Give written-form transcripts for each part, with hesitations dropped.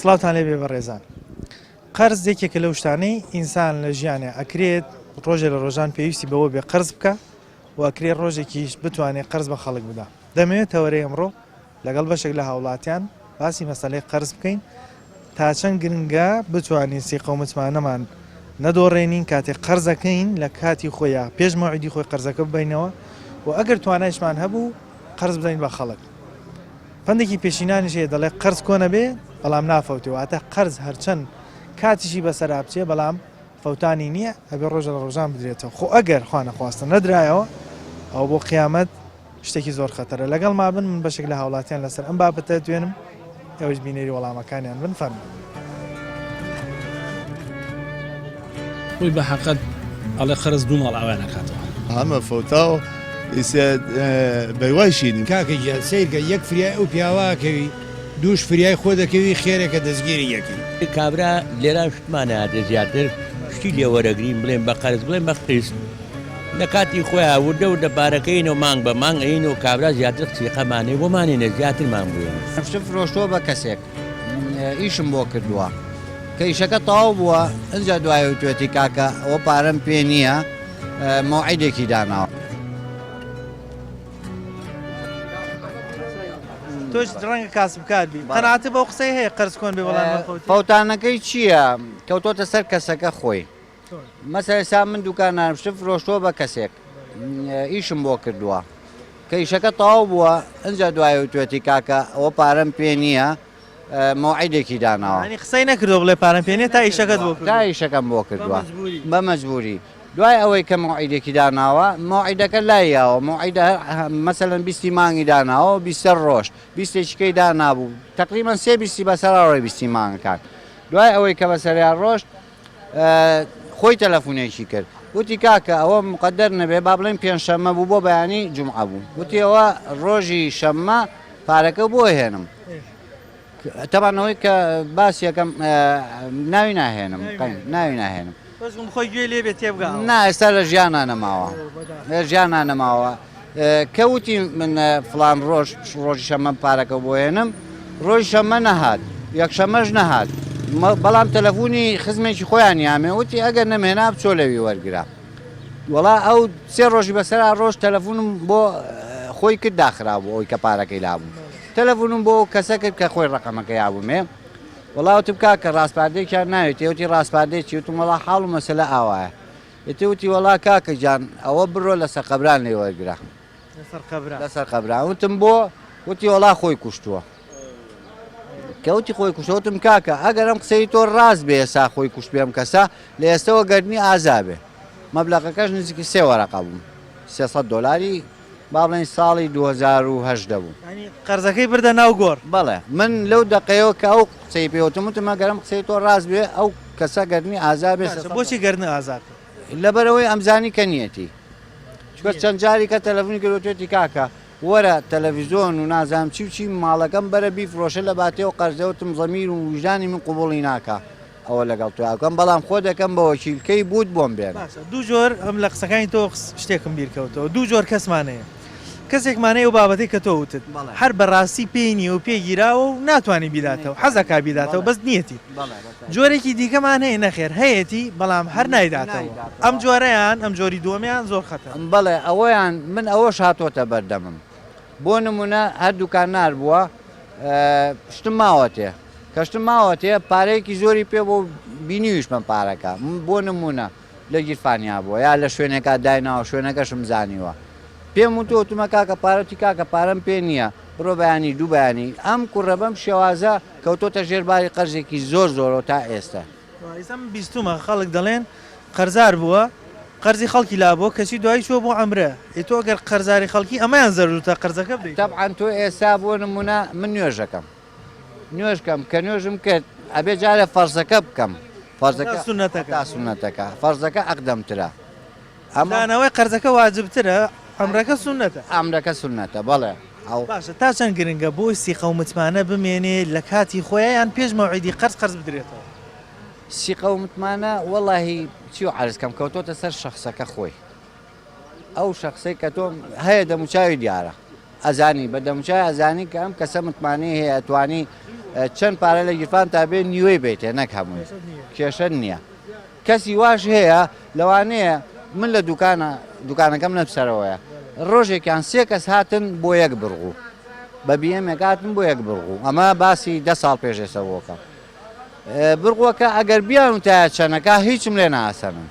سڵاوتان لێبێ بەڕێزان. قەرز یەکێکە لەو شتانەی ئینسان لە ژیانێ ئەکرێت ڕۆژێ لە ڕۆژان پێویستی بەوە بێ قەرز بکە و ئەکرێت ڕۆژێکیش بتوانێت قەرز بە خەڵک بدا. دەمەوێت تەوەرەی ئەمڕۆ لەگەڵ بەشێک لە هاوڵاتیان باسی مەسەلەی قەرز بکەین تا چەند گرنگە بتوانین سیقەومتمانەمان نەدۆڕێنین کاتێک قەرزەکەین لە کاتی خۆیان پێش مەوعیدی خۆی قەرزەکە ببینەوە و ئەگەر توانایشمان هەبوو قەرز بدەین بە خەڵک. فەندێکی پێشینانیش هەیە دەڵێ قەرز کۆنە بێ بەڵام نافەوتێ، واتە قەرز هەرچەند کاتیشی بەسەرا بچێ بەڵام فەوتانی نییە ئەبێ ڕۆژە لە ڕۆژان بدرێتەوە. خۆ ئەگەر خوا نەخواستە نەدرایەوە ئەو بۆ قیامەت شتێکی زۆر خەتەرە. لەگەڵ ما بن من بەشێک لە هاوڵاتیان لەسەر ئەم بابەتە دوێنم ئەوش بینێری وەڵامەکانیان بن فەرموو. خۆی بە حەقەت ئەڵێ قەرز دوو ماڵ ئاوای نەکاتەوە. ئەمە فەوتاو بەیوایشین کاکە گیان سیرکە یەک فریای ئەو پیاواکەوی دووش فریای خۆ دەکەوی خێرێکە دەستگیری یەکی. کابرا لێرا شتمانە هاتە زیاتر شتی لێوەرەگرین بڵێن بە قەرز بڵێن بە قیست لە کاتی خۆیان وردە و دەبارەکەین و مانگ بە مانگ ئەین و کابرا زیاتر قسیقەمانەی بۆمانێنە زیاترمان بووێن. شت فرۆشتۆ بە کەسێک ئیشم بۆ کردووە کە ئیشەکە تەواو بووە ئەجا دوایە توێتی کاکە ئەوە پارەم پێ نییە مەوعیدێکی داناوە. تۆش ڕەنگە کاسبکار بی قەناعەتت بەو قسەی هەیە قەرز کۆن بێ بەڵام فەوتانەکەی چییە؟ کەوتۆتە سەر کەسەکە خۆی. مەسەڵەن ئێستا من دوکانانم شت فرۆشتۆ بە کەسێک ئیشم بۆ کردووە کە ئیشەکە تەواو بووە ئەجا دوایە توێتی کاکە ئەوە پارەم پێ نییە مەوعیدێکی داناوە. ینی قسەی نەکردو بڵێ پارەم پێ نییە تا ئیشەکەت بۆ کرد. تا ئیشەکەم بۆ کردووە بە مەجبوری. دوای ئەوەی کە مەوعیدێکی داناوە مەوعیدەکە لایەوە مەوعیدە مەسەڵەن 20 مانگی داناوە 20 ڕۆژ 20ێکەکەی دانابوو تقریبان 3 بەسەراڕۆی 20 مانگەکان. دوای ئەوەی کە بەسەریان ڕۆژ خۆی تەلەفۆنێکی کرد وتی کاکە ئەوە مقدەر نەبێ با بڵێن پێنجشەممە بوو بۆ بەیانی جومعە بوو وتی ئەوە ڕۆژی شەممە پارەکە بۆ هێنم تەبانەوەی کە باسی یەکەم ناوی ناهێنم ناوی ناهێنم خۆی گوێ لێ بێت تێبگا نا ئێستا لە ژیانان نەماوە لە ژیانان نەماوە کەوتی من فلان ڕۆژی شەممە پارەکە بۆ هێنم ڕۆژی شەممە نەهات یەکشەمەش نەهات بەڵام تەلەفۆنی خزمێکی خۆیان یامێ وتی ئەگەر نەمێنا بچۆ لەوی وەرگرا وەڵا ئەو 3 ڕۆژی بەسەرا ڕۆژ تەلەفۆنم بۆ خۆی کرد داخرا بوو ئەوی کە پارەکەی لابوو تەلەفۆنم بۆ کەسە کرد کە خۆی ڕقەمەکە یابوومێ وەڵاوت بکا کە ڕاستپاردەیەکیان ناوێت وتی ڕاستپاردەیەکی وتم وەڵا حاڵ و مەسەلە ئاوایە وتی وەڵا کاکە جان ئەوە بڕۆ لە سەرقەبران لێ وەرگرا لەسەر قەبران وتم بۆ وتی وەڵا خۆی کوشتووە کەوتی خۆی کوشتوتم کاکە ئەگەر ئەم قسەی تۆ ڕاست بێ ئێستا خۆی کوشت بێم کەسە لە ئێستەوە گەرنی ئازابێ مەبلەغەکەش نزیکی 3 وەرەقە بووم 300 دۆلاری با بڵێن ساڵی 2010 دەبوو قەرزەکەی بردە ناو گۆڕ. بەڵێ من لەو دقەیەوە کە ئەو قسەی پێوتم وتم ئەگەرم قسەی تۆ ڕاست بێ ئەو کەسە گەرنی ئازابێ. بۆچی گەرنی ئازاد؟ لەبەرەوەی ئەمزانی کە نیەتی چکە چەند جاری کە تەلەفۆنی کردوێتی کاکە وەرە تەلەڤیزۆن و نازانم چی ماڵەکەم بەرە بیفرۆشە لە باتێ و قەرزەوتم زەمیر و وجدانی من قوبوڵی ناکە ئەوە لەگەڵ توکەم بەڵام خۆ دەکەم بە وەکیلکەی بوت بۆم بێن. دوو جۆر ئەم لە قسەکانی تۆ شتێکم بیرکەوتەوە دوو جۆر کەسمانەیە کەسێکمانەیە و بابەتی کە تۆ وتت هەر بەڕاستی پێینی و پێگیراوە و ناتوانانی بیداتەوە حەزەکە بیداتەوە بەس نیەتی جۆرێکی دیکەمان هەیە نەخێر هەیەی بەڵام هەر نایداتەوە ئەم جۆرەیان ئەم جۆری دووەمیان زۆر خەتە. بەڵێ ئەوەیان من ئەوەش هاتۆتە بەردەمم بۆ نمونە هەردووکان نار بووە شتم ماوەتێ کەشتم ماوەتێ پارەیەکی زۆری پێ بۆ بینیویشمە پارەکە بۆ نمونە لە گیرفانیا بووە یا لە شوێنێکا دایناوە شوێنەکەشم زانیوە پێم وتوتمە کاکە پارەتی کاکە پارەم پێ نییە بڕۆ بەیانی دوو بەیانی ئەم کوڕەبەم شێوازە کەوتۆتە ژێرباری قەرزێکی زۆرەوە تا ئێستا. بیستمە خەڵک دەڵێن قەرزار بووە قەرزی خەڵکی لابووە کەسی دوای چۆ بۆ ئەمرە ئێتۆ ئەگەر قەرزاری خەڵکی ئەمەیان زەرورتە قەرزەکە بدەیت. تەبعاً تۆ ئێستا بۆ نمونە من نوێژەکەم نوێژکەم کە نوێژم کرد ئەبێ جارە فەرزەکە بکەم فەرزەکە سونەتەکە فەرزەکە ئەقدەمترە ئەمانەوەی قەرزەکە واجبترە ئەمرەکە سونەتە ئەمرەکە سونەتە بەڵێ باشە تا چەند گرنگە بۆی سیقەومتمانە بمێنێ لە کاتی خۆیان پێش مەوعیدی قەرز بدرێتەوە. سیقەومتمانە وەڵاهی چی و عرزکەم کەوتۆتە سەر شخصەکە خۆی ئەو شخصی کە تۆ هەیە دەموچاوی دیارە ئەزانی بە دەموچای ئەزانی کە ئەم کەسە متمانەی هەیە توانی چەند پارە لە گیرفان تا بێ نیوەی بیتێ نەک هەمووی کێشە نییە کەسی واش هەیە لەوانەیە من لە دوکانەکەم نەپسەرەوەیە ڕۆژێکیان 3 کەس هاتن بۆ یەک بڕغوو بە بیەمێک هاتن بۆ یەک بڕغوو ئەمە باسی 10 ساڵ پێشێسەوەکە بڕغوەکە ئەگەر بیان و تایە چەنەکە هیچم لێ ناسەنن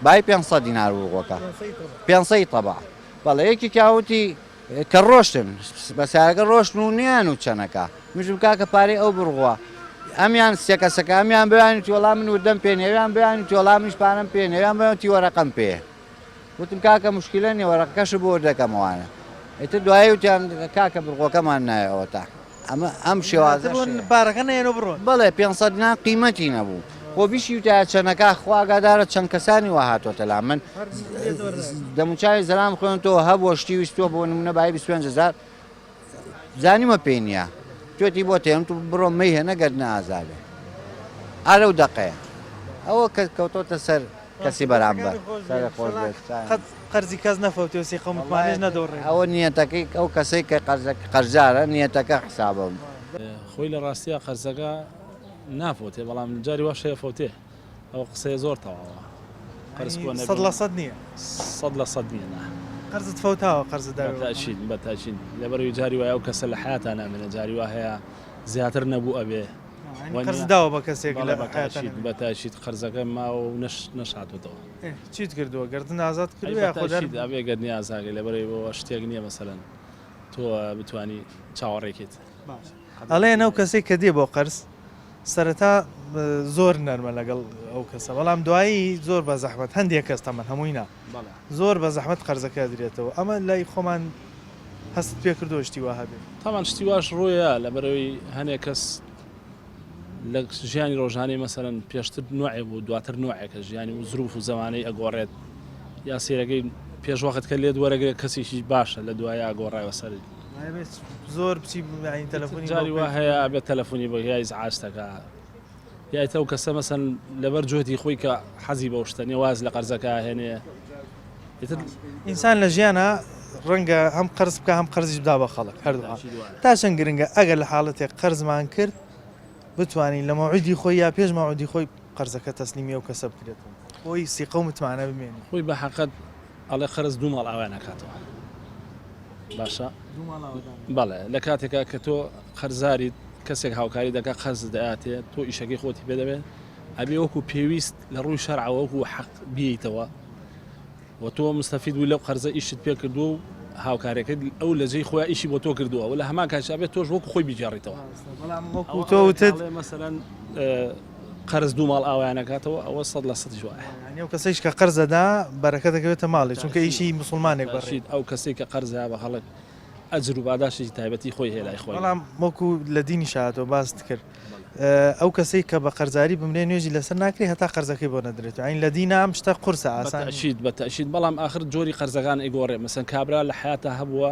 بای 500 دینار بڕغوەکە 500 طبع بەڵێ یەکی کاوتی کە ڕۆشتن بەسیارەکە ڕۆشتن و نیان و چەنەکە میژم کاکە پارەی ئەو بڕغوە ئەمیان 3 کەسەکە ئەمیان بەیانی وەڵام من وردەم پێنێویان بەیانی وەڵامیش پارەم پێنێویان بەیانی وەرەقەم پێ وتم کاکە مشکلە نیە وەرەقەکەش بۆ وەردەکەمەوانە ئێتر دوایی وتیان کاکە بڕغوەکەمان نایەوە تا ئەم شێوازە بارەکە نێنە بڕۆن بەڵێ 500 دینار قیمەتی نەبوو خۆ بیشی وتە چەنەکە خواگادارە چەند کەسانی وا هاتۆتە لا من دەموچاوی زەرام خوێنەوە هەبووە شتی ویستوە بۆ نمونە بای 25,000 زانیمە پێی نییە توێتی بۆ تێم تو بڕۆ مەی هێنە گەر نازانێ ئارە و دەقەیە ئەوە کە کەوتۆتە سەر کەسی بەرامبەر قەرزی کەس نەفەوتێ سی قەمتمانێش نەدۆڕێ ئەوە نیەتەکەی ئەو کەسەی کە قەرزارە نیەتەکە حسابم خۆی لە ڕاستیە قەرزەکە نافۆتێ بەڵام جاری وا شەیە فۆتێ ئەو قسەیە زۆر تەواوە قەرز لە سەد نییە 100% نییە قەرزت فەوتاوە قەرزدا بەتاچین بەتاچین لەبەروی جاری وایە ئەو کەسە لە حیاتان نامێنە جاری وا هەیە زیاتر نەبوو ئەبێ قەرزداوە بە کەسێک لە بەتاچیت قەرزەکە ماوە و نەشاتوتەوە چیت کردووە گردن ئازاد کردوە ئەبێ گەرنی ئازاگە لەبەرەوەی بۆ شتێک نییە مەسەلەن تۆ بتانی چاوەڕێکیت ئەڵێ ئەو کەسێک کە دێ بۆ قەرز سەرەتا زۆر نەرمە لەگەڵ ئەو کەسە بەڵام دوایی زۆر بە زەحمەت هەندێک کەس تەمەن هەمووی نا زۆر بە زەحمەت قەرزەکە درێتەوە ئەمە لای خۆمان هەست پێ کردو شتی وا هەبێ تامان شتی واش ڕۆیە لەبەرەوەی هەنێک کەس لە ژیانی ڕۆژانەی مەسەرەن پێشتر نوعێ بوو دواتر نوعێکە ژیانی و زروف و زەمانەی ئەگۆڕێت یا سێرەکەی پێشوەخت کە لێت وەرەگرێت کەسێکی باشە لە دوایە ئاگۆڕایەوە سەری زۆر بچی تەلەفۆنی جاری وا هەیە ئەبێت تەلەفۆنی بە یای زعاستەکە یایتە و کەسە مەسەن لەبەر جۆتی خۆی کە حەزی بە شتە واز لە قەرزەکە هێنێ ئینسان لە ژیانە ڕەنگە هەم قەرز بکە هەم قەرزیش بدا بە خەڵک هەردوو تا چەند گرنگە ئەگەر لە حاڵەتێک قەرزمان کرد بتوانین لە مەوعودی خۆی یا پێش مەوعودی خۆی قەرزەکە تەسلیمی ئەو کەسە بکرێتەوە خۆی سیقە و متمانە بمێنی خۆی بە حەقەت ئەڵێ قەرز 2 ماڵ ئاوای ناکاتەوە باشە بەڵێ لە کاتێکا کە تۆ قەرزاریت کەسێک هاوکاری دەکات قەرز دەیاتێ تۆ ئیشەکەی خۆتی پێ دەبێت ئەبێ وەکو پێویست لە ڕووی شەرعەوە وەکو حەق بییتەوە و تۆ مستەفید بووی لەو قەرزە ئیشت پێ کردو و هاوکارەکەت ئەو لە جێی خۆیان ئیشی بۆ تۆ کردووە و لە هەمان کاتژا بێت تۆش وەکو خۆی بیجێڕیتەوە تۆ مەسەلەن قەرز 2 ماڵ ئاوایان نکاتەوە ئەوە 100% جوایە ئەو کەسەیش کە قەرزەدا بەرەکە دەکەوێتە ماڵی چونکە ئیشی مسلمانێک بەشید ئەو کەسێک کە قەرزە بە خەڵک ئەجر و باداشتی تایبەتی خۆی هێلای خۆی بەڵام وەکو لە دینی شاتەوە باست کرد ئەو کەسەی کە بە قەرزاری بمرێ نوێژی لەسەر ناکری هەتا قەرزەکەی بۆ نەدرێت ئاین لە دینە ئەم شتە قورسە ئاسان بەتەشید بەڵام آخر جۆری قەرزەکان ئیگۆڕێ مەسەن کابرا لە حیاتە هەبووە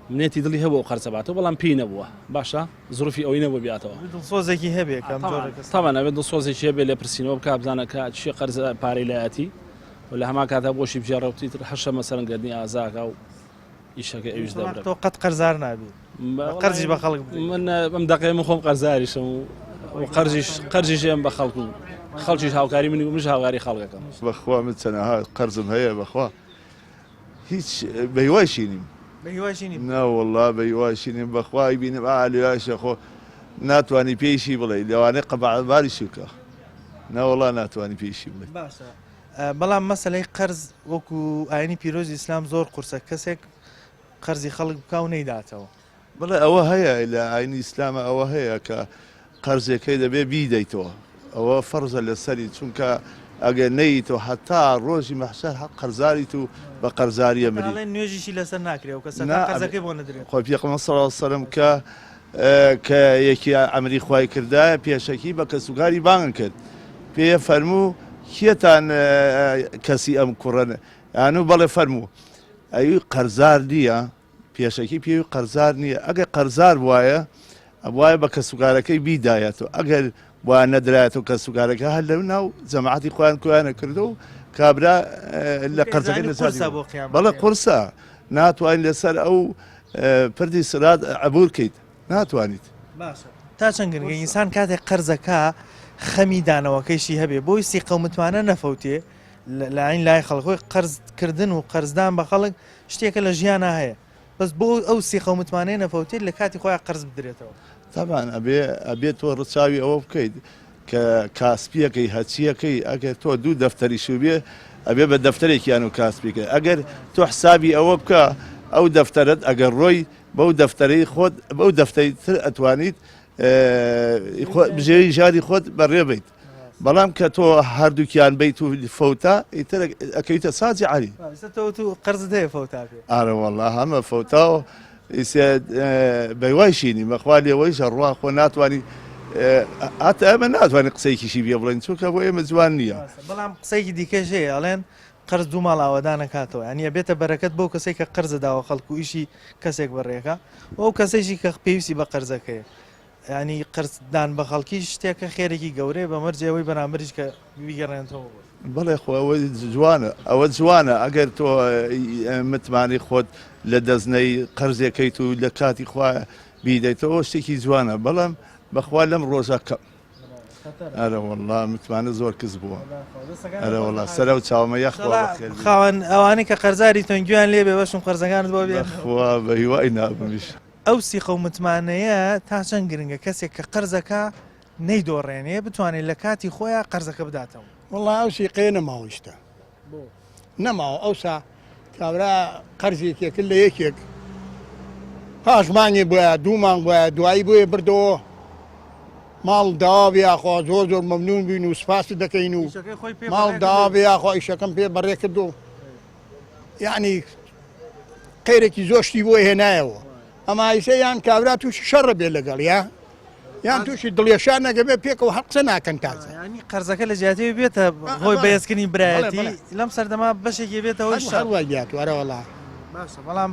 منێتی دڵی هەبوو قەرزەباتەوە بەڵام پێی نەبووە باشە زروفی ئەوەی نەبوو بیاتەوە سۆزێکی هەبێ تاوانەوێت دڵ سۆزێکی هەبێ لێ پرسیینەوە بکە بزانەکە چی قەرز پارەی لایەتی و لە هەما کاتە بۆشی بژێڕەوتی تر هەشە مەسەرەن گەردنی ئازاکە و ئیشەکە ئەویش دەبرێت تۆ قەت قەرزار نابی قەرزی بە خەڵک من ئەم دەقەی من خۆم قەرزاریشم و قەرزیش ئەم بە خەڵکو خەڵکیش هاوکاری منی و منش هاوکاری خەڵکەکەم بەخوا من چەنەها قەرزم هەیە بەخوا هیچ بەهیواشی نیم ناوەڵا بەهیواشی نیم بەخوای بینم ئالێشە خۆ ناتوانانی پێیشی بڵێ لەوانەیە قەبعباریشی بکە ناوەڵا ناتوانانی پێیشی بڵێ بەڵام مەسەلەی قەرز وەکو ئاینی پیرۆزی ئیسلام زۆر قورسە کەسێک قەرزی خەڵک بکە و نەیداتەوە بڵێ ئەوە هەیە لە ئاینی ئیسلامە ئەوە هەیە کە قەرزەکەی دەبێ بیدەیتەوە ئەوە فەرزە لەسەری چونکە ئەگەر نەیتەوە هەتا ڕۆژی مەحشەر قەرزاریت و بە قەرزاریە مری نوێژیشی لەسەر ناکرێ و کەسە قەرزەکەی بۆ نەدرێت خۆ پێغەمبەر صلی الله علیه وسلم کە یەکی ئەمری خوای کردایە پێشەکی بە کەسوکاری بانگ کرد پێ فەرموو کێتان کەسی ئەم کوڕەنە یانوو بەڵێ فەرموو ئەوی قەرزار نییە پێشەکی پێوی قەرزار نییە ئەگەر قەرزار وایە ئەوایە بە کەسوکارەکەی بیدایەتەوە ئەگەر وان نەدرایەتەوە کەسوکارەکە هەر لەو ناو جەماعەتی خۆیان کۆیانە کردو و کابرا لە قەرزەکەی لەسەر بەڵێ قورسە ناتوانین لەسەر ئەو پردی سرات عەبور کەیت ناتوانیت تا چەند گرنگە ئینسان کاتێک قەرزەکە خەمی دانەوەکەیشی هەبێ بۆی سیقە و متمانە نەفەوتێ لەعین لای خەڵکۆی قەرزکردن و قەرزدان بە خەڵک شتێکە لە ژیانە هەیە بەس بۆ ئەو سیقە و متمانەیە نەفەوتێت لە کاتی خۆیان قەرز بدرێتەوە طبعا ئەبێت تۆ ڕچاوی ئەوە بکەیت کە کاسپیەکەی هەچیەکەی ئەگەر تۆ دوو دەفتەری شوبێ ئەبێ بە دەفتەرێکیان و کاسپیکە ئەگەر تۆ حسابی ئەوە بکە ئەو دەفتەرت ئەگەر ڕۆی بەو دەفتەرەی خۆت بەو دەفتەری تر ئەتوانیت بژێری ژاری خۆت بەڕێبیت بەڵام کە تۆ هەردووکیان بیت و فەوتا ئیتر ئەەکەیتە سازی علی قەرزت هەیە فەوتا پێ ئارە وەڵا هەمە فەوتاوە بەوای شینی مەخوا لێەوەیش ڕوا خۆ ناتوانانی هاتە ئەمە ناتوانێت قسەیکیشی بێ بڵێن چونکە بۆ ئێمە جوان نییە بەڵام قسەیکی دیکەش هەیە ئەڵێن قەرز دوو ماڵ ئاوادانەکاتەوە ئەنیە بێتە بەرەکەت بۆ کەسێک کە قەرزەداوە خەڵکو ئیشی کەسێک بەڕێکە ئەو کەسێکی کە پێویستی بە قەرزەکەیە ینی قەرزدان بە خەڵکی شتێکە خێرێکی گەورەیە بە مەرجەوەی بەرامبریش کە بیگەڕێنەوە بەڵێ خۆ ئەوە جوانە ئەوە جوانە ئەگەر تۆ متمانی خۆت لە دەستنەی قەرزەکەیت و لە کاتی خوا بیدەیتەوە شتێکی جوانە بەڵام بەخوا لەم ڕۆژەکە ئەرە وەڵا متمانە زۆر کەس بووە ئەرە وەڵا سەرە و چاومە یەخوا خاوەن ئەوانەی کە قەرزاری تۆنگویان لێ بێ بەشم قەرزەکانت بۆ بێ خوا بە هیوای نابمیش ئەو سیقە و متمانەیە تا چەند گرنگە کەسێک کە قەرزەکە نەیدۆڕێنێ بتوانێت لە کاتی خۆیان قەرزەکە بداتەوە وڵا ئەو سیقەیە نەماوەشتە نەماوە ئەوسا کابرا قەرزی تێکرد لە یەکێک پاش مانگی بۆیە دوو مانگ بۆیە دوایی بۆیە بردەوە ماڵ داوا بێخوا زۆر زۆر مەمنون بین و سپاسی دەکەین و ماڵ داوا بێخوا ئیشەکەم پێ بەڕێ کردو یعنی قەیرێکی زۆشتی بۆی هێنایەوە ئەما ئیسە یان کابرا تووشی شەڕە بێ لەگەڵ یان تووشی دڵێشان نەگە بێ پێکەوە هەقسە ناکەن تازە ینی قەرزەکە لە جیاتەوە بێتە هۆی بەهێزکردنی برایەتی لەم سەردەما بەشێکی بێتەوە هەروایات وەرە وەڵا باشە بەڵام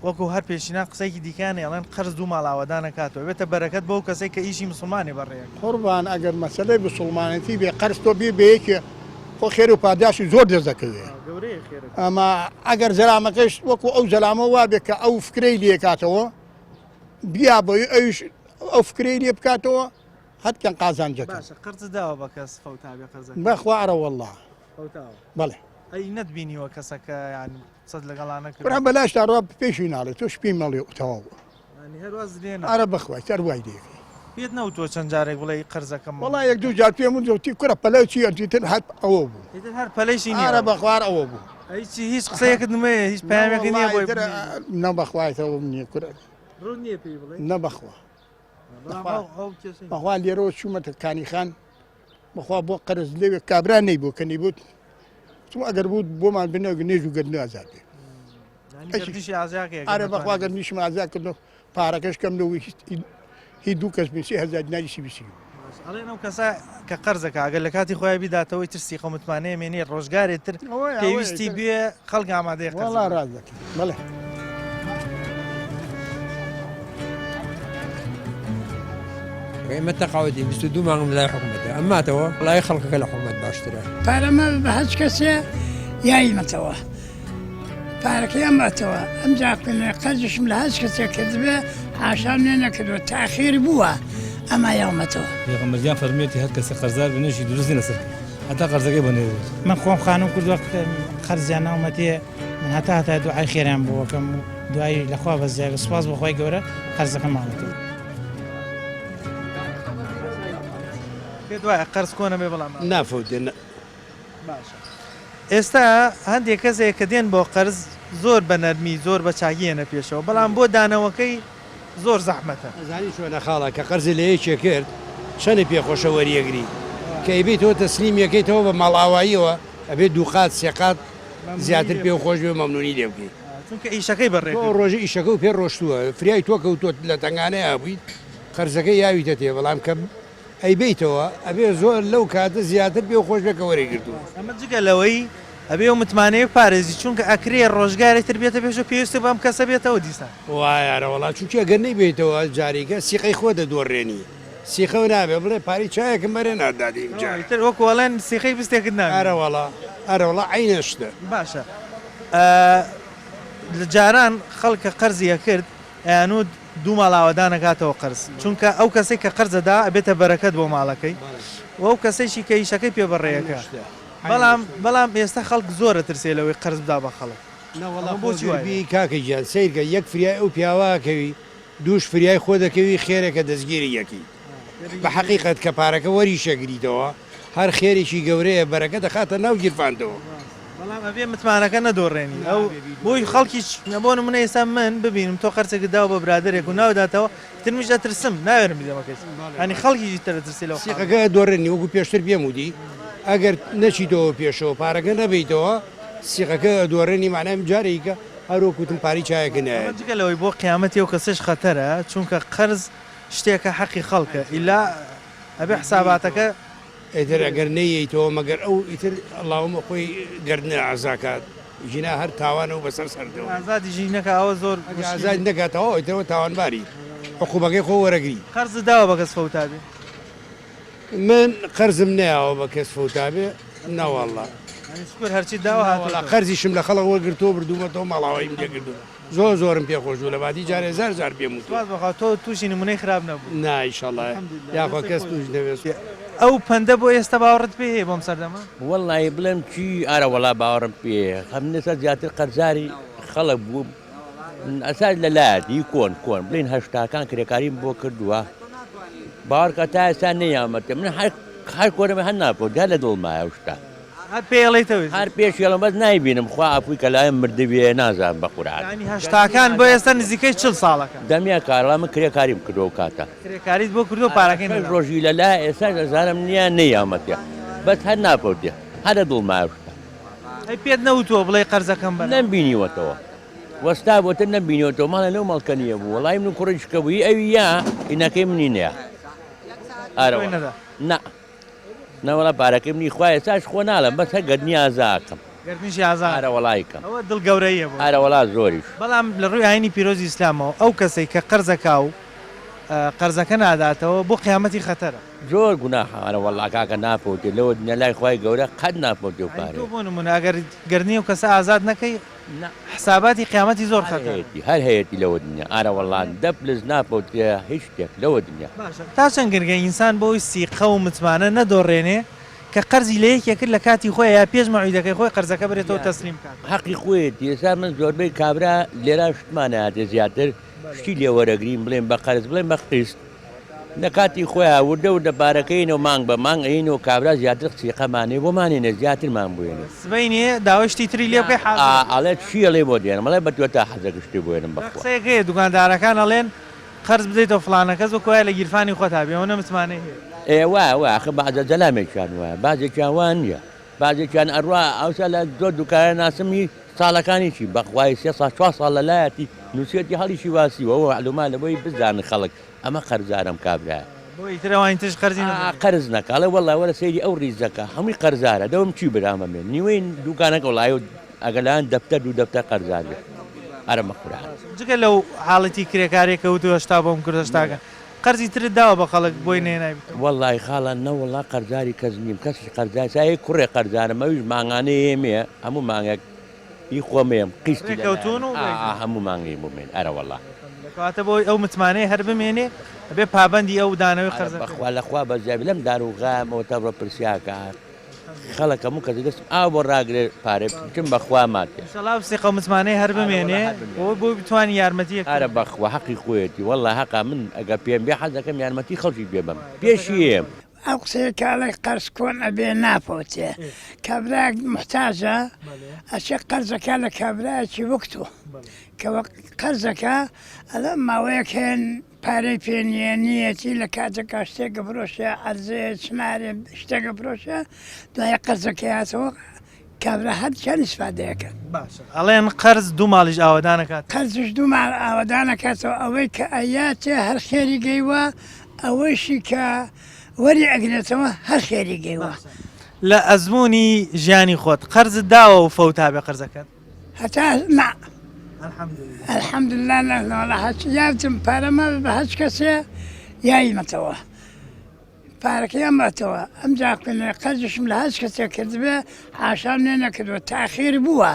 وەکو هەر پێشینا قسەیەکی دیکانێ ئەڵێن قەرز دوو ماڵاوەدانەکاتەوە بێتە بەرەکەت بۆ کەسێک کە ئیشی مسلمانی بەڕێک قوربان ئەگەر مەسەلەی مسلمانەتی بێ قەرز تۆ بێ بەیەکێ خۆ خێر و پاداشی زۆر دەزەکەوێ ئەمە ئەگەر زەلامەکەش وەکو ئەو زەلامە وا بێت کە ئەو فکرەی لێکاتەوە بیا بۆی ئەوش ئەو فکرەی لێ بکاتەوە هەتکەن قازانجەکە قەرز داوە بە کەس فەوتا بێ قەرز بەخوارە وەڵا بەڵێ ئەی نەتبینیوە کەسەکە یانی سەد لەگەڵانە برا بەلاشتا ڕوا پێشی ناڵێت تۆش پێی مەڵێ تەواو ئارە بەخوای تەروای دێکی پێت نەوتۆ چەند جارێک بڵێ قەرزەکەم وڵا یەک دوو جار پێم وتی کوڕە پەلەی چی ئەنتیتر هەر ئەوە بوو هەر پەلەیشی ئارە بەخوار ئەوە بوو هیچ قسەیەکت نمەیە هیچ پامێکی نییە بۆی نەبەخوایتەوە نییە کورە نەبەخوا بەخوا لێرەوە چوومەتە کانیخان بەخوا بۆ قەرز لێوێ کابرا نەی بوو کەنی بوت چون ئەگەر بوو بۆمان بنەوە نێژ و گەردنە ئازاد بێ ئارە بەخوا گەرنیشم ئازاد کردن پارەکەش کەم لەوەی هیچ دوو کەس بێ هەزار دیناریشی بیسی ئەڵێن ئەو کەسە کە قەرزەکە ئەگەر لە کاتی خۆیان بیداتەوەی تر سیقە متمانەیە مێنێ ڕۆژگارێت تر پێویستی بێ خەڵک ئامادەیە وەڵا ڕاست دەکەن بەڵێ ئێمە تەقاوەتی 22 مانگم لای حکوومەتە ئەماتەوە وڵای خەڵکەکە لە حکوومەت باشترە پارەمە بە هەچ کەسێ یایمەتەوە پارەکەیان ماتەوە ئەم جاکردنە قەرزشم لە هەچ کەسێک کردبێ حاشام لێ نەکردوە تاخیر بووە ئەما یاومەتەوە پێغەمبەریان فەرمێتی هەر کەسە قەرزدار بنوێژی دروستی لەسەر هەتا قەرزەکەی بۆ نێ من خۆم خانم کردووە قەرزیان ناومەتێ من هەتا دوعای خێران بووەکەم و دوای لەخوا بەزیاگە سوپاس بەخوای گەورە قەرزەکە ماڵەتەوە دوای قەرز کۆنە بێ بەڵام نافەوتێ باشە ئێستا هەندێک کەسێک کە دێن بۆ قەرز زۆر بە نەرمی زۆر بە چاگیێنە پێشەوە بەڵام بۆ دانەوەکەی زۆر زەحمەتە ئەزانی چۆنە خاڵە کە قەرزی لە یەکێ کرد چەندی پێخۆشە وەریەگری کە ئەیبێتەوە تەسلیم یەکەیتەوە بە ماڵاواییەوە ئەبێت دووقات سێقات زیاتر پێ خۆش بێ مەمنونی لێ بکەیت چونکە ئیشەکەی بەڕێک ڕۆژی ئیشەکە و پێ ڕۆشتووە فریای تۆ کەوتۆت لە تنگانەیە بوویت قەرزەکەی یاویتە تێ بەڵام کە ئەیبیتەوە ئەبێ زۆر لەو کاتە زیاتر پێ خۆش بێکە وەرەگرتووە ئەمە جگە لەوەی ئەبێ و متمانەیە پارێزی چونکە ئەکرێ ڕۆژگارێتتر بێتە پێش پێویستە بەم کەسە بێتەوە دیسان وایارە وڵات چونکە گەر نەیبێتەوە جارێکە سیقەی خۆ دەدۆڕێنی سیخە و نابێ بڵێ پاری چایەکەم بەرێ نادادیم تر وەکوڵێن سیخەی بستێکت نابێ ئەرەوەڵا عینەشتە باشە لە جاران خەڵکە قەرزیە کرد ئەیانود دوو ماڵاوەدا نەکاتەوە قرس چونکە ئەو کەسێک کە قرزەدا ئەبێتە بەرەکەت بۆ ماڵەکەی و ئەو کەسێکی کە ئیشەکەی پێبڕێیەکە بەڵام ئێستا خەڵک زۆرە ترسێ لەوەی قرز بدا بە خەڵک بۆچی کاکە گیان سیرکە یەک فریای ئەو پیاواکەوی دووش فریای خۆ دەکەوی خێرێکە دەستگیری یەکی بە حقیقت کە پارەکە وەری شەگریتەوە هەر خێرێکی گەورەیە بەرەکە دەخاتە ناو گیرفاندەوە بەڵام ئەبێ متمانەکە نەدۆڕێنی ئەو بۆی خەڵکی بۆ نمونە ئێستا من ببینم تۆ قەرچێکت داوە بە برادێک و ناوداتەوە ترمیش دەترسم ناوێرم بیدەمەکەس ئەنی خەڵکیشی تەرەترسی لەوە سیقەکە دۆڕێنی وەکو پێشتر پێم وتی ئەگەر نەچیتەوە پێشەوە پارەکە نەبیتەوە سیقەکە دۆڕێنی معنام جارێکە هەروکوتم پاری چایەکە نایە لەوەی بۆ قیامەتی ئەو کەسش خەتەرە چونکە قەرز شتێکە حەقی خەڵکە ئیلا ئەبێ حساباتەکە ئیتر ئەگەر نەیەیتەوە مەگەر ئەو ئیتر ئەڵاومە خۆی گردنە ئازاکات ژینا هەر تاوانە و بەسەر سەردەوە ئازادی ژینەکە ئەوە زۆر ئازاد نەکاتەوە ئیترەوە تاوانباری حقوبەکەی خۆ وەرەگری قەرز داوە بە کەس فەوتابێ من قەرزم نایەوە بە کەس فەوتابێ ناوەڵڵا سکور هەرچی داوە هاتوڵا قەرزیشم لە خەڵک وەرگرتۆ بردوومەتەوە ماڵاوەیم لێگردووە زۆرم پێخۆش بوو لە بادی جارێ زار پێم وتوە تۆ تووشی نمونەی خراپ نەبوو نایشەڵە یاخوا کەس توش دەوێت ئەو پەندە بۆ ئێستا باوەڕت پێ هەیە بۆم سەردەما وەڵی بڵێم چی ئارەوەڵا باوەڕم پێ خەمنێستا زیاتر قەرزاری خەڵک بوو ئەساس لە لایەتی کۆن بڵین هەشتاکان کرێکاریم بۆ کردووە باوەڕکە تا ئێستا نەیامەتە من هەر کۆرەمە هەر ناپۆدیا لە دڵمایە شتا هەر پێڵێتەوە هەر پێش یڵم بەس نایبینم خوا ئەپووی کە لایم مردوێ نازان بە قورعان هەشتاکان بۆ ئێستا نزیکەی 40 ساڵەکە دەمیا کارڵا من کرێکاریم کردەوە کاتە کرێکاریت بۆ کردو پارەکەی ڕۆژی لە لای ئێستا دەزانم نییە نەیامەتە بەس هەر ناپۆدیا هەرە دڵمایە شتا ئەی پێت نەوتووە بڵێ قەرزەکەم بە نەمبینیوەتەوە وەستا بۆتە نەبینیوەتەوە ماڵە لەو مەڵکە نییە بوو وەڵای من کوڕیشکە بووی ئەوی یا ئینەکەی منی نییە ئارەوە نا نەوەڵا پارەکەی منی خوای ئێستاش خۆ ناڵم بەس هەر گەرنی ئازاکەم گەرنیشی ئازا ئارە وەڵایکەم ئەوە دڵ گەورەیە بوو ئارە وەڵا زۆریش بەڵام لە ڕووی ئاینی پیرۆزی ئیسلامەوە ئەو کەسێک کە قەرزەکا و قەرزەکە ناداتەوە بۆ قیامەتی خەتەرە زۆر گوناحە ئارە وەڵا کاکە ناپۆتێ لەوە دنیا لای خوای گەورە قەت ناپۆتێ و پارێ بۆ نمونە ئەگەر گەرنی و کەسە ئازاد نەکەی حساباتی قیامەتی زۆر خەتەرێتی هەر هەیەی لەوە دنیا ئارە وەڵان دەپلز ناپۆتێ هیچ شتێک لەوە دنیا تا چەند گرگە ئینسان بۆی سیقە و متمانە نەدۆڕێنێ کە قەرزی لە یەکێک کرد لە کاتی خۆی یا پێش مەعیدەکەی خۆی قەرزەکە بێتەوە تەسلیم کات حەقی خۆیەتی ئێستا من زۆربەی کابرا لێرا شتمانەهاتێ زیاتر شتی لێوەرەگرین بڵێن بە قەرز بڵێن بە قیست لە کاتی خۆیان وردە و دەبارەکەین و مانگ بە مانگ ئەین و کابرا زیاتر سیقەمانێ بۆمانێنە زیاترمان بوێنێ سبەینێ داوەشتی تری لێ بکەی ئەڵێ چیەڵێ بۆ دێن مەڵێ بە توێ تا حەزەکە شتێ بێنم بەقسەیەکەیە دوکاندارەکان ئەڵێن قەرز بدەیتەوە فڵانە کەس وەکوایە لە گیرفانی خۆتا بێەوە نەمتمانەی هەیە ئێوە ئاخە بەعزە جەلامێکیان وایە بازێکیان وان نییە بازێکیان ئەڕوا ئەوسا لە زۆر دوکانە ناسمی ساڵەکانیشی بەخوای 4 ساڵ لە لایەتی نووسێتی هەڵیشی واسیوەوە عەلوما لەبەوەی بزانن خەڵک ئەمە قەرزارم کابرایە بۆی ترەوانی تش قەرزی قەرز نەکاڵێ وەڵا وەرە سەیری ئەو ریزەکە هەمووی قەرزارە دەوم چی برامە من نیوەی دوکانەکە وڵایە ئەگەلان دەفتەر دوو دەفتەر قەرزارێ ئەرەمە قورعان جگە لەو حاڵەتی کرێکارێکە وتو هەشتا بۆم کردشتاکە قەرزی ترت داوە بە خەڵک بۆی نێنای وەڵی خاڵان نەوەڵا قەرزاری کەس نیم کەسی قەرزای سای کوڕێ قەرزارم ئەویش ماگانەیە ئێمێ هەموو مانگێک ئی خۆمێم قیستی کەوتون و هەموو مانگی بمێن ئەرە وەڵا کاتە بۆی ئەو متمانەی هەر بمێنێ بێ پابندی ئەو دانەوەی قەرز بەخوا لەخوا بەزیابی لەم داروغامەوە بڕە پرسیاکات خەڵک هەموو کەس دەست ئاو بۆ ڕاگرێ پارێ بچم بەخوا ماتێ سەڵاو سیقە متمانەی هەر بمێنێ بۆی بۆی بتوانانی یارمەتی ئارە بەخوا حەقی خۆیەتی وەڵا حەقا من ئەگە پێم بێ حەزەکەم یارمەتی خەڵکی بێ بم پێشیم ئەو قسەیەکڵی قەرز کۆن ئەبێ ناپۆتێ کابراک محتاجە ئەچێ قەرزەکە لە کابراایکی وەکتۆ کەوە قەرزەکە ئەلە ماوەیەک هێن پارەی پێنیێنیەتی لە کاتێکا شتێکە فرۆشە ئەرزێ چنارێ شتێکە فرۆشە دوایە قەرزەکە هاتەوە کابرا هەرچیان ئیسفادەیەکە ئەڵێن قەرز دوو ماڵیش ئاوەدانەکات قەرزش دوو ماڵ ئاوەدانەکاتەوە ئەوەی کە ئەیاتێ هەر خێری گەیوە ئەوەیشی کە وەری ئەگرێتەوە هەر خێری گەیوە لە ئەزمموی ژیانی خۆت قەرزت داوە و فەوتا بێ قەرزەکەت هەتا نا الحەمدلله نەڵە هەچ یاوتم پارەمە بە هەچ کەسێ یایمەتەوە پارەکەیان ماتەوە ئەم جاکردنە قەرزشم لە هەست کەسێک کردبێ حاشام نێ نەکردوە تاخیر بووە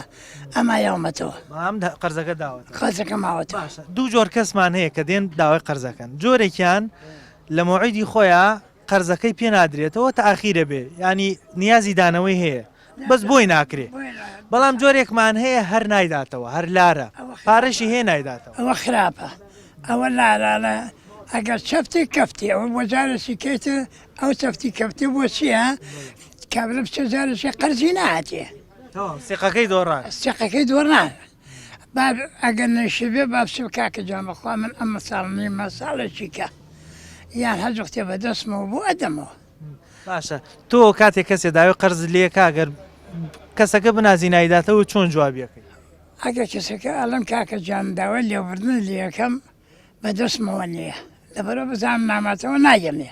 ئەما یاومەتەوە ئەم قەرزەکە داوە قەرزەکە ماوەتە دوو جۆر کەسمان هەیە کە دێن داوای قەرزەکەن جۆرێکیان لە مۆعیدی خۆیان قەرزەکەی پێ نادرێتەوە تاخیرە بێ ینی نیازی دانەوەی هەیە بەس بۆی ناکرێ بەڵام جۆرێکمان هەیە هەر نایداتەوە هەر لارە پارەشی هەیە نایداتەوە ئەوە خراپە ئەوە لارانە ئەگەر چەفتی کەفتی ئەوە بۆ جارێکی کەیتە ئەو چەفتی کەفتی بۆ چییە کابرا بچە جارێکی قەرزی نهاتێ سێقەکەی دۆڕان سێقەکەی دۆڕان ئەگەر نەیشبێ با بچ کاکە جامەخوا من ئەمە ساڵنی مەساڵێکی کە یان هەرجوختێ بەدەستمەوە بۆ ئەدەمەوە باشە تۆ کاتێک کەسێ داوای قەرز لێ کاگەر کەسەکە بنازی نایداتەوە چۆن جوابیەکەی ئەگەر کەسەکە ئەڵم کاکە جان داوای لێوردن لە یەکەم بەدەستمەوە نییە لەبەرەوە بزانم ناماتەوە نایەمێ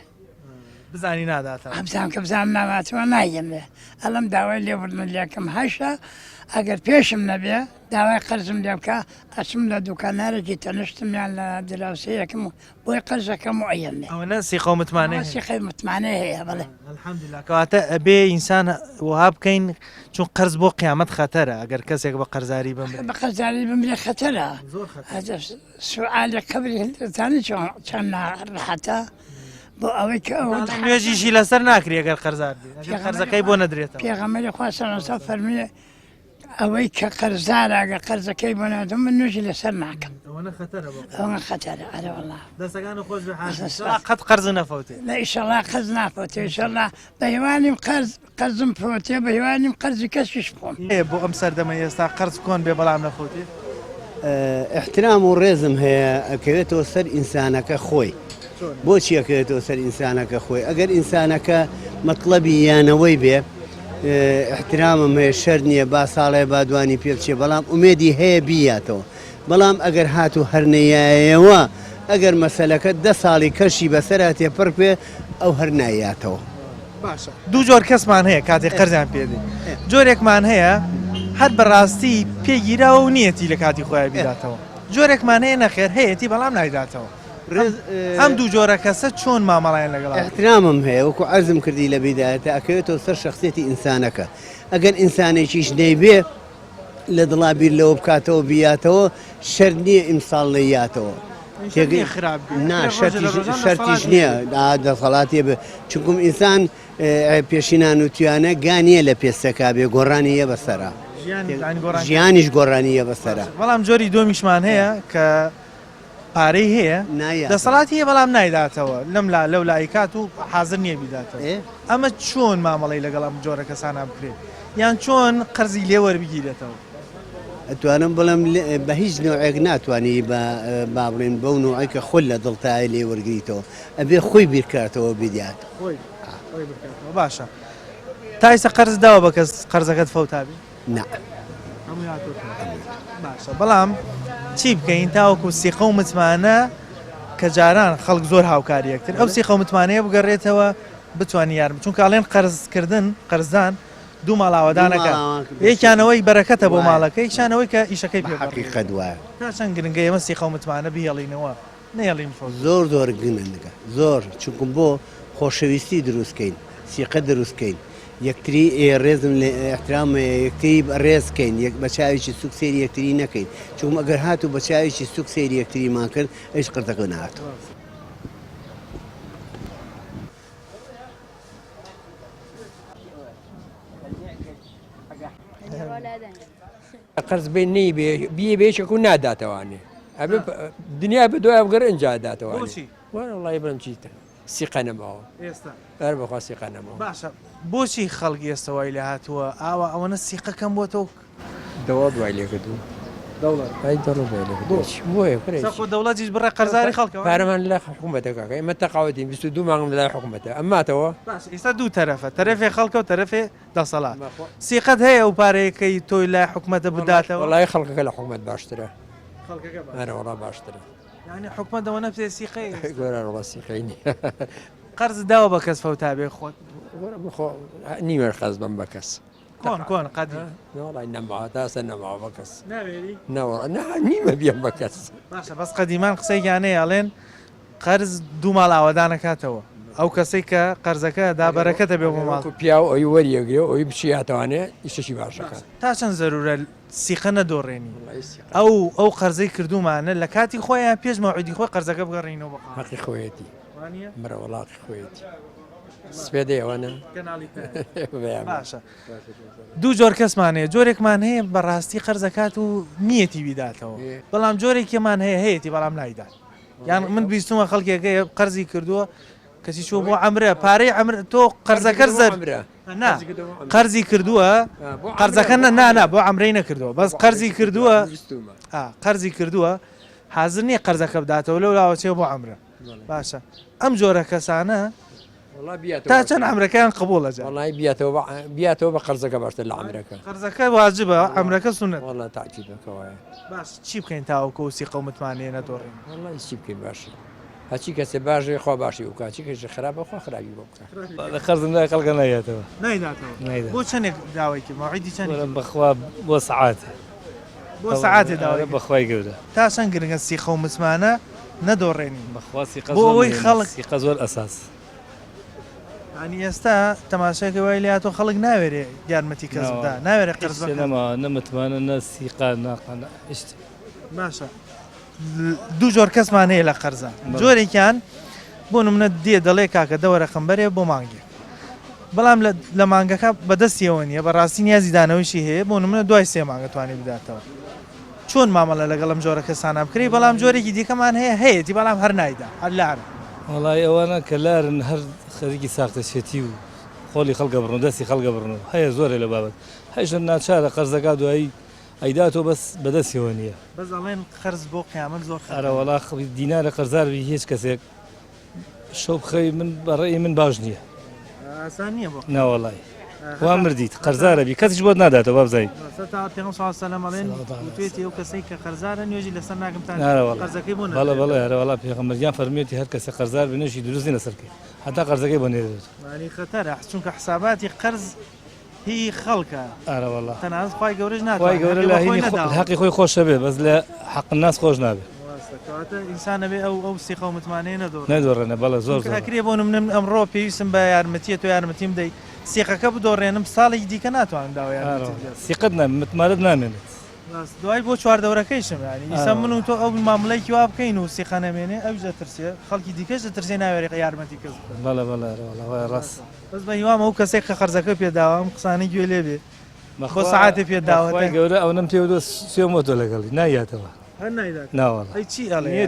بزانی ناداتەوە ئەمزان کە بزانم ناماتەوە نایەمێ ئەڵم داوای لێوردن لە یەکەم هەشە ئەگەر پێشم نەبێ داوای قەرزم لێ بکە ئەچم لە دوکانارێکی تەنشتم یان لە دراوسەیەکم بۆی قەرزەکەم و ئەیەمێ ئەوە سیقە و متمانەی سیقەی متمانەی هەیە بڵێ الحەمدوللا کەواتە ئەبێ ئینسان وها بکەین چون قەرز بۆ قیامەت خەتەرە ئەگەر کەسێک بە قەرزاری بمرێ بە قەرزاری بمرێ خەتەرە سوعالی قبری زانی چەند ڕەحەتە بۆ ئەوەی کە ئەو نوێژیشی لەسەر ناکری ئەگەر قەرزار قەرزەکەی بۆ نەدرێتەوە پێغەمبەری خوا سەڵەسە فەرمیێ ئەوەی کە قەرزارە ئەگەر قەرزەکەی بۆ نادەم من نوێژی لەسەر ناکەم ئەوە خەتەرە ئەرە وەڵڵا دەستەکان خۆش قەت قەرز نەفەوتێ لە ئیشەڵا قەرز نافەوتێ ئیشەڵا بە هیوانیم قەرزم فەوتێ بە هیوانیم قەرزی کەسیش بخۆم بۆ ئەم سەردەمە ئێستا قەرز کۆن بێ بەڵام نەفەوتێ احترام و ڕێزم هەیە ئەکەوێتەوە سەر ئینسانەکە خۆی بۆچی ئەکەوێتەوە سەر ئینسانەکە خۆی ئەگەر ئینسانەکە مەطلەبی یانەوەی بێ احترامم هەیە شەر نییە با ساڵێ با دوانی پێ بچێ بەڵام ئومێدی هەیە بیاتەوە بەڵام ئەگەر هاتو هەرنەیایەوە ئەگەر مەسەلەکە 10 ساڵی کەشی بەسەرا تێپڕ پێ ئەو هەر نایاتەوە باشە دوو جۆر کەسمان هەیە کاتێک قەرزیان پێدی جۆرێکمان هەیە هەر بەڕاستی پێگیراوە و نیەتی لە کاتی خۆیان بیداتەوە جۆرێکمان هەیە نەخێر هەیەتی بەڵام نایداتەوە ئەم دوو جۆرە کەسە چۆن مامەڵیان لەگەڵ احترامم هەیە وەکو عەرزم کردی لە بیدایەتە ئەکەوێتەوە سەر شخصیەتی ئینسانەکە ئەگەر ئینسانێکیش نەیبێ لە دڵا بیر لەوە بکاتەوە بیاتەوە شەر نییە ئیمساڵ لەیاتەوە شەرتیش نییە دەسەڵاتێ بێ چونکم ئینسان پێشینان و توانە گانیە لە پێستەکا بێ گۆڕانیە بەسەرا ژیانیش گۆڕانیە بەسەرا بەڵام جۆری دۆمیشمان هەیە کە پارەی هەیە دەسەڵاتی هەیە بەڵام نایداتەوە لەم لەو لایکات و حاضر نییە بیداتەوە ئەمە چۆن مامەڵی لەگەڵ ئەم جۆرە کەسانە بکرێت یان چۆن قەرزی لێ وەربگیرێتەوە ئەتوانم بڵم بە هیچ نوعێک ناتوانانی با بڵێن بەو نوعیکە خۆل لە دڵتای لێ وەرگیتەوە ئەبێ خۆی بیرکاتەوە بیدات باشە تا ئێستا قەرز داوە بە کەس قەرزەکەت فەوتابی نا باشە بەڵام چی بکەین تاوەکو سیقە و متمانە کە جاران خەڵک زۆر هاوکاری یەکتر ئەو سیقە و متمانەیە بگەڕێتەوە بتوانانی یارم چونکە ئاڵێن قەرزکردن قەرزدان دوو ماڵاوەدانەکە یەکیانەوەی بەرەکەتە بۆ ماڵەکە یەکیانەوەی کە ئیشەکەی پێ حەقیقەت وایە تا چەند گرنگە ئێمە سیقە و متمانە بهێڵینەوە نەهێڵین زۆر گرنگە زۆر چونکم بۆ خۆشەویستی دروستکەین سیقە دروستکەین یەکتری ڕێزم لە احترام یەکتری ڕێزکەین بە چاویی سوک سێری یەکتری نەکەین چون ئەگەر هاتو بە چاویی سوک سێری یەکتریمان کرد ئەیش قرتەکە نهاتەوە قەرز بێ نەی بێ بێشێک و ناداتەوانێ ئەبێ دنیا بە دوای بگەڕ ئەنجا داتەوە وڵی بڵم چیتە سیقە نەماوە ئەر بەخوا سیقە نەماوە باشە بۆچی خەڵکی ئێستاوای لە هاتووە ئاوا ئەوەنە سیقەکەم بۆتەوە دەوا دوای لێکردو دەوڵەتیش بڕە قەرزاری خەڵکەوە پارەمان لە حکوومەتەکە ئێمە تەقاوەتین 22 مانگم لای حکوومەتە ئەماتەوە ئێستا دوو تەرەفە تەرەفێ خەڵکە و تەرەفێ دەسەڵات سیقەت هەیە و پارەیەکەی تۆی لای حکوومەتە بداتەوە وڵای خەڵکەکە لە حکوومەت باشترە وڵا باشترە ینی حکوومەتەوە نەپێ سیقەی گۆرە سیقەی قەرز داوە بە کەس فەوتابێ خۆت نیوە قەرز بم بە کەس کۆن قەدی وڵی نەماوە تاسە نەماوە بە کەس نیمە بیان بە کەس باشە بەس قەدیمان قسەی یانەیە ئەڵێن قەرز دوو ماڵ ئاوەدانەکاتەوە ئەو کەسەی کە قەرزەکە دا بەرەکەتە بێ بۆ ماڵ پیا و ئەوی وەریەگرێ ئەوی بچیاتوانێت ئیشەکی باشەکە تا چەند زەرورە سیقە نەدۆڕێنی ئەو قەرزەی کردومانە لە کاتی خۆیان پێش مەوعیدی خۆی قەرزەکە بگەڕێنەوە بە حەقی خۆیەتی مرە وڵاتی خۆیەتی سپێدە ئەوەنە باشە دوو جۆر کەسمانەیە جۆرێکمان هەیە بەڕاستی قەرزەکات و نیەتی بیداتەوە بەڵام جۆرێکیمان هەیە هەیەی بەڵام نایدات یان من بیستمە خەڵکێکەیە قەرزی کردووە کەسی چوە بۆ ئەمرە پارەی ئەمر تۆ قەرزەکە زەر قەرزی کردووە قەرزەکە نانا بۆ ئەمرەی نەکردەوە بەس قەرزی کردووە حاضر نییە قەرزەکە بداتەوە لەو لاوەچێ بۆ ئەمرە باشە ئەم جۆرە کەسانە تا چەند ئەمرەکان قبولەجا وڵی بیاتەوە بە قەرزەکە باشتر لە ئەمرەکە قەرزەکە واجبە ئەمرەکە سونەت وڵا تاکیدەکەوایە باش چی بکەین تاوەکە و سیقە و متمانەیە نەدۆڕین وڵی چی بکەین باشە هەچی کەسێ باشێ خوا باشی وکە چی کەژ خراپە خوا خراپی بۆ بکە لە خەرزم لای خەڵکە نایەتەوە نایداتەوە بۆ چەندێک داوایکی مەوعیدی چەند بەخوا بۆ سەعاتە بۆ سەعاتێ داوای بەخوای گەورە تا چەند گرنگە سیقە و متمانە نەدۆڕێنین بەخوا سیقە بۆ ئەوەی خەڵک سیقە زۆر ئەساس ینی ئێستا تەماشاکە وای لاتۆ خەڵک ناوێرێ یارمەتی کەس بدا ناوێرە قەرز نەما نەمتمانە نە سیقا ناقانە هیچ باشە دوو جۆر کەسمان هەیە لە قەرزە جۆرێکیان بۆ نمونە دێ دەڵێ کاکە دەوەرە خەمبەرێ بۆ مانگێ بەڵام لە مانگەکە بەدەستیەوە نیە بەڕاستی نیازی دانەوەیشی هەیە بۆ نمونە دوای سێ مانگە توانێت بداتەوە چۆن مامەڵە لەگەڵم جۆرە کەسانە بکری بەڵام جۆرێکی دیکەمان هەیە هەیەی بەڵام هەر نایدا هەر لارە وڵی ئەوانە کە لارن هەر خەریکی ساختەشێتی و خۆلی خەڵگە بڕن دەستی خەڵگە بڕن هەیە زۆرە لە بابەت هەیشن ناچارە قەرزەکە دوایی ئەیداتۆ بەس بەدەستیەوە نییە بەس ئەڵێن قەرز بۆ قیامەت زۆر ئەرەوەڵا دینارە قەرزاروی هیچ کەسێک شەو بخەی من بەڕێی من باش نییە ئاسان نییە بۆ ناوەڵی وا مردیت قەرزارەبی کەسیش بۆت ناداتەوە بابزایی توێتی ئەو کەسەی کە قەرزارە نوێژی لەسەر ناگەمتان قەرزەکەی بۆ بەڵێ بەڵێ هەرەوەڵا پێغەمبەریان فەرمێتی هەر کەسێ قەرزار بنوێژی دروستی لەسەرکەی هەتا قەرزەکەی بۆ نێرێت مانی خەتەرە چونکە حساباتی قەرز هی خەڵکە ئارەوەڵا تەنانەت خی گەورەش ناتوانێت گەورە لە حەقی خۆی خۆشە بێ بەس لە حەق الناس خۆش نابێت ئینسانە بێ ئەو سیقە و متمانەیە نەدۆڕێنە بەڵێ زۆر ئەکرێ بۆ من ئەمڕۆ پێویستم بە یارمەتیە تۆ یارمەتیم دەی سیقەکە بدۆڕێنم ساڵێکی دیکە ناتوانم داوای سیقت متمانەت نامێنێت دوای بۆ چواردەورەکەیشم ینی ئیسا من و تۆ ئەو مامڵەیەکی وا بکەین و سیقە نەمێنێ ئەو دەترسێ خەڵکی دیکەش دەترسێ ناوێرێ یارمەتی کەس بەڵێ بەڵێ ڕاست بەس بە هیوام ئەو کەسێک کە قەرزەکە پێداوام قسانەی گوێ لێ بێ بۆ سەعاتێ پێداوە گەورە ئەو نەم پێ سوێمۆتۆ لەگەڵی نایاتەوە ناوەڵ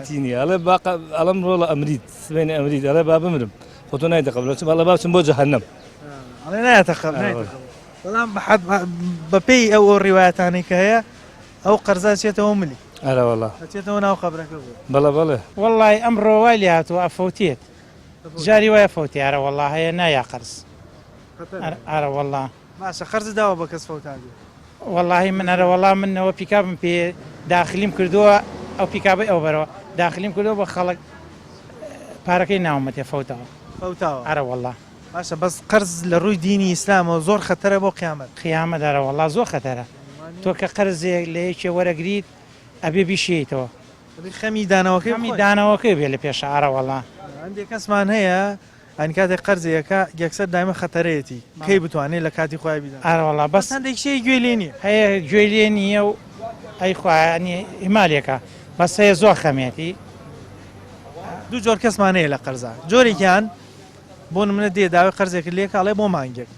چی نیە ئەڵێ ئەڵم ڕۆڵە ئەمریت سبێنێ ئەمریت ئەڵێ با بمرم خۆ تۆ نایدەقبلە بەڵە بابچم بۆ جەهەنەم ئەڵێ نایەتە بەڵام بەپێی ئەو ڕیوایەتانی کە هەیە ئەو قەرزا چێتەوە ملی ئەرەوەڵا چێتەوە ناو خەبرەکە بەڵێ بەڵێ وەڵی ئەمڕۆ وای لێ هاتووە ئەفەوتێت جاری وایە فەوتی ئارەوەڵا هەیە نایا قەرز ئارەوەڵا باشە قەرز داوە بە کەس فەوتاگێ والله من ئەرەوەڵا منەوە پیکابم پێ داخلیم کردووە ئەو پیکابی ئەو بەرەوە داخلیم کردەوە بە خەڵک پارەکەی ناومەتێ فەوتەوە ئەرەوەڵا باشە بەس قەرز لە ڕووی دینی ئیسلامەوە زۆر خەتەرە بۆ قیامەت ئەرەوەڵا زۆر خەتەرە تۆ کە قەرزێک لە یەکێ وەرەگریت ئەبێ بیشێیتەوە خەمی دانەوەکەی بێ لە پێش ئارەوەڵا هەندێک کەسمان هەیە ئەنی کاتێک قەرزەکە یەکسەر دایمە خەتەرەیەتی کەی بتوانێت لە کاتی خۆی بیدات ئارەوەڵا بەس هەندێک شەی گوێ لێ نییە هەیە گوێ لێ نییە و ئەی خوایانی ئیمالێکە بەس هەیە زۆر خەمێتی دوو جۆر کەسمان هەیە لە قەرزە جۆرێکیان بۆ نمونە دێ داوای قەرزێک لێ کاڵێ بۆ مانگێک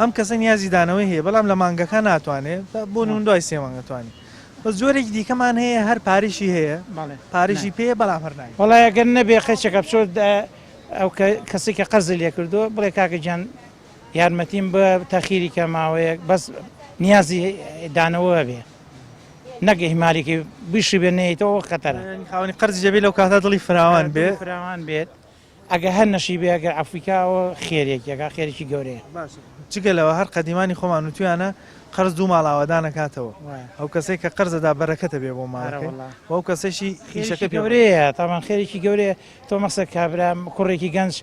ئەم کەسە نیازی دانەوەی هەیە بەڵام لە مانگەکە ناتوانێت بۆ نمون دوای سێ مانگەتوانێت بەس جۆرێکی دیکەمان هەیە هەر پارێشی هەیە پارێژی پێ بەڵام هەر نایە وەڵای ئەگەر نەبێ خەچێکە بچۆ ئەو کەسی کە قەرزی لێ کردووە بڵێ کاکە گیان یارمەتیم بە تەخیری کە ماوەیەک بەس نیازی دانەوە بێ نەگە هیماریکی بشی بێ نێیتەوە خەتەرە خاوەنی قەرز جەبێ لەو کاتە دڵی فراوان بێت ئەگە هەر نەشی بێ ئەگەر ئەفریکاوە خێرێکێکا خێرێکی گەورەیە جگەلەوە هەر قەدیمانی خۆمان وتویانە قەرز دوو ماڵاوەدانەکاتەوە ئەو کەسێک کە قەرزەدا بەرەکەتە بێ بۆ ماڵەکەی ئەو کەسێکی خێشەکە گەورەیە تاوان خێرێکی گەورەیە تۆ مەسە کابرا کوڕێکی گەنج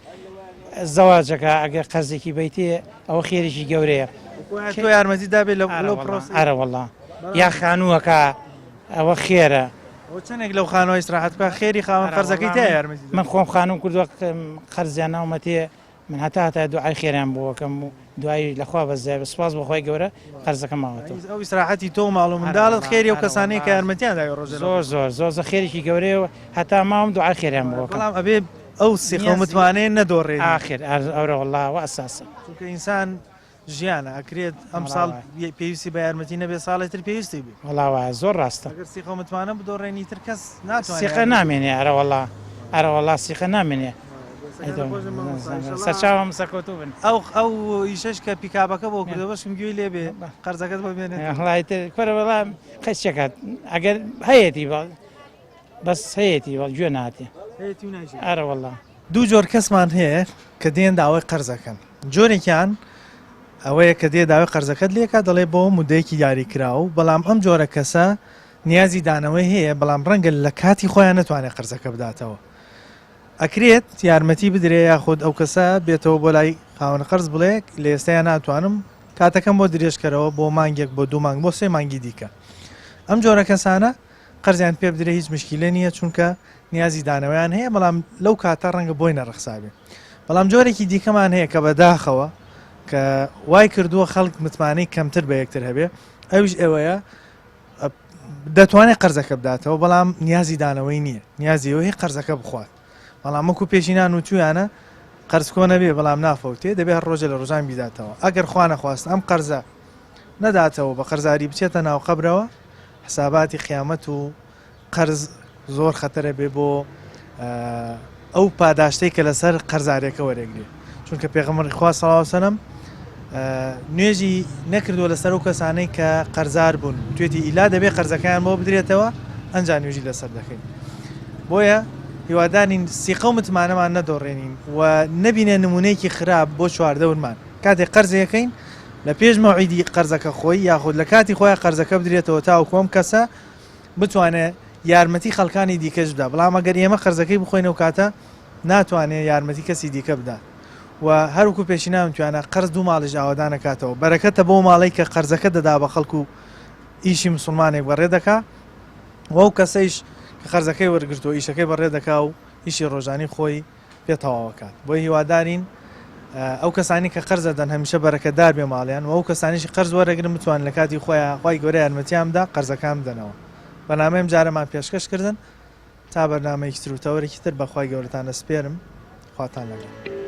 زەواجەکە ئەگەر قەرزێکی بیتێ ئەوە خێریکی گەورەیە تۆ یارمەتی دابێت لە ئارەوەڵا یا خانووەکە ئەوە خێرە چەندێک لەو خانەوە ئیسراحەت بکە خێری خاوەن قەرزەکەی تیا یارمەتی من خۆم خانم کردووە قەرزیان ناومەتێ من هەتا دوعای خێریان بووەکەم و دوایی لەخوا بەزای سپاس بەخوای گەورە قەرزەکە ماوەتەوە ئەو ئیسراحەتی تۆ ماڵ و منداڵت خێری و کەسانەی کە یارمەتیان داوی ڕۆژێ زۆر خێریکی گەورەیە هەتا ماوەم دوعای خێریان بووەکەم بەڵام ئەبێ ئەو سیخە متوانێت نەدۆڕێت آخر ئەوڕە وەڵڵاوە ئەساسە چونکە ئینسان ژیانە ئەکرێت ئەم ساڵ پێویستی بە یارمەتی نەبێ ساڵێتر پێویستی بێ وەڵاوە زۆر ڕاستە ئەگەر سیخە متوانە بدۆڕێنی تر کەس ناتوانێت سیخە نامێنێ ئەرە وەڵا سیخە نامێنێ سەرچاوم سەکۆتو بن ئەو ئیشەش کە پیکابەکە بۆ کردە بەشم گوێی لێ بێ قەرزەکەت ببێنێت کۆرە وەڵام خەچەکەت ئەگەر هەیەی بەس هەیەی گوێ ناتێ ئەرە وەڵا دوو جۆر کەسمان هەیە کە دێن داوای قەرزەکەن جۆرێکیان ئەوەیە کە دێ داوای قەرزەکەت لێکە دەڵێ بۆ مودەیەکی یاری کراوە بەڵام ئەم جۆرە کەسە نیازی دانەوەی هەیە بەڵام ڕەنگە لە کاتی خۆیان نتوانێت قەرزەکە بداتەوە ئەکرێت یارمەتی بدرێ یاخود ئەو کەسە بێتەوە بۆ لای خاوەن قەرز بڵێ لە ئێستایان ناتوانم کاتەکەم بۆ درێژکەرەوە بۆ مانگێک بۆ 2 مانگ بۆ 3 مانگی دیکە ئەم جۆرە کەسانە قەرزیان پێ بدرێ هیچ مشکلە نییە چونکە نیازی دانەوەیان هەیە بەڵام لەو کاتە ڕەنگە بۆی نەڕەخسابێ بەڵام جۆرێکی دیکەمان هەیە کە بەداخەوە کە وای کردووە خەڵک متمانەی کەمتر بە یەکتر هەبێ ئەوش ئەوەیە دەتوانێت قەرزەکە بداتەوە بەڵام نیازی دانەوەی نییە نیازیەوە هی قەرزەکە بخوات بەڵام وەکو پێشینان و تویانە قەرز کۆ نەبێ بەڵام نافەوتێ دەبێت ڕۆژە لە ڕۆژان بیداتەوە ئەگەر خوا نەخواست ئەم قەرزە نەداتەوە بە قەرزاری بچێتە ناو قەبرەوە حساباتی قیامەت و قەرز زۆر خەتەرە بێ بۆ ئەو پاداشتەی کە لەسەر قەرزارێکە وەرەگرێ چونکە پێغەمبەری خوا صلی الله علیه و سلم نوێژی نەکردووە لەسەر ئەو کەسانەی کە قەرزار بوون توێتی ئیلا دەبێت قەرزەکەیان بۆ بدرێتەوە ئەنجا نوێژی لەسەر دەکەین بۆیە هیوادارین سیقە و متمانەمان نەدۆڕێنین و نەبینێ نمونەیەکی خراپ بۆ چواردەورمان کاتێک قەرزەکەین لە پێش مەوعیدی قەرزەکە خۆی یاخود لە کاتی خۆیان قەرزەکە بدرێتەوە تا کۆم کەسە بتوانێت یارمەتی خەڵکانی دیکەش بدا بەڵام ئەگەر ئێمە قەرزەکەی بخۆینەوە کاتە ناتوانێت یارمەتی کەسی دیکە بدات و هەروکو پێشینام توانە قەرز 2 ماڵیش ئاوادان نکاتەوە بەرەکەتە بۆ ماڵی کە قەرزەکە دەدا بە خەڵکو و ئیشی مسلمانێک بەڕێ دەکا و ئەو کەسەیش کە قەرزەکەی وەرگرتووە ئیشەکەی بەڕێ دەکا و ئیشی ڕۆژانی خۆی پێتەواوەکات بۆی هیوادارین ئەو کەسانی کە قەرزە دەن هەمیشە بەرەکەدار بێ ماڵیان و ئەو کەسانیشی قەرز وەرەگرن بتوان لە کاتی خۆیان خی گەورە یارمەتیاندا قەرزەکان بدەنەوە بەنامەیەم جارەمان پێشکەش کردن تا بەرنامەیەکی تر و تەوەرێکی تر بەخوای گەورەتان دەسپێرم خواتان لەگەڵ